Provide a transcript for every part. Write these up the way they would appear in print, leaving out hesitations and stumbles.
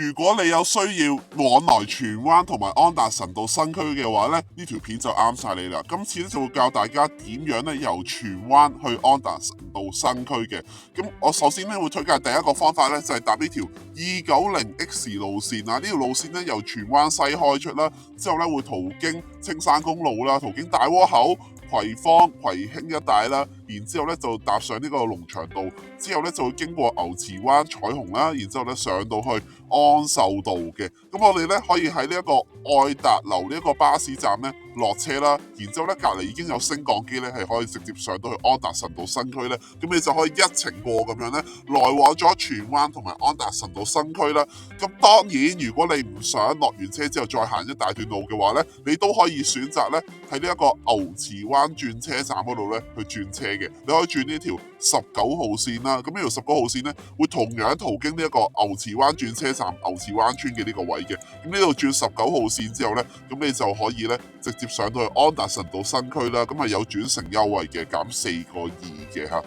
如果你有需要往來荃灣同埋安達臣道新區嘅話咧，呢條片就啱晒你啦。今次咧就會教大家點樣咧由荃灣去安達臣道新區嘅。咁我首先咧會推介第一個方法咧就係搭呢條290X 路線啊。呢條路線咧由荃灣西開出啦，之後咧會途經青山公路啦，途經大窩口、葵芳、葵興一帶啦，然之後咧就搭上呢個龍翔道，之後咧就會經過牛池灣彩虹啦，然之後咧上到去安秀道嘅。咁我哋咧可以喺呢一個愛達樓呢一個巴士站咧落車啦，然之後咧隔離已經有升降機咧係可以直接上到去安達臣道新區咧，咁你就可以一程過咁樣咧來往咗荃灣同埋安達臣道新區啦。咁當然如果你唔想落完車之後再行一大段路嘅話咧，你都可以選擇咧喺呢一個牛池灣轉車站嗰度咧去轉車嘅。你可以轉呢條19號線啦，咁呢條19號線咧會同樣途經呢一個牛池灣轉車站牛池灣村嘅呢個位嘅。咁呢度轉19號線之後咧，咁你就可以咧直接上到去安達臣道新區啦。咁係有轉乘優惠嘅，減4個2嘅嚇。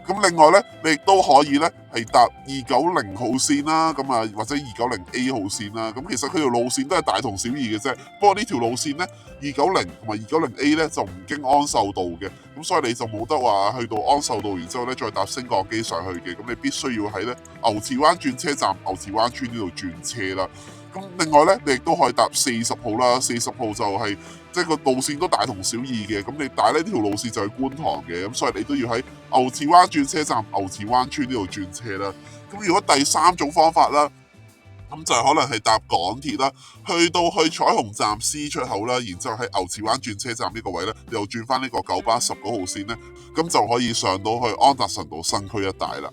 咁另外咧，你亦都可以咧係搭290號線啦，咁啊或者290A 號線啦。咁其實佢條路線都係大同小異嘅啫。不過呢條路線咧290同埋290A 咧就唔經安秀道嘅，咁所以你就冇得話去到安秀道，然之後咧再搭升降機上去嘅。咁你必須要喺咧牛池灣轉車站牛池灣村呢度轉車啦。咁另外咧，你亦都可以搭40號啦，40號就係即係個路線都大同小異嘅。咁但係呢條路線就係觀塘嘅，咁所以你都要喺牛池灣轉車站牛池灣村呢度轉車啦。咁如果第三種方法啦，咁就可能係搭港鐵啦，去到去彩虹站 C 出口啦，然之後喺牛池灣轉車站呢個位咧，又轉翻呢個九巴19號線咧，咁就可以上到去安達臣道新區一帶啦。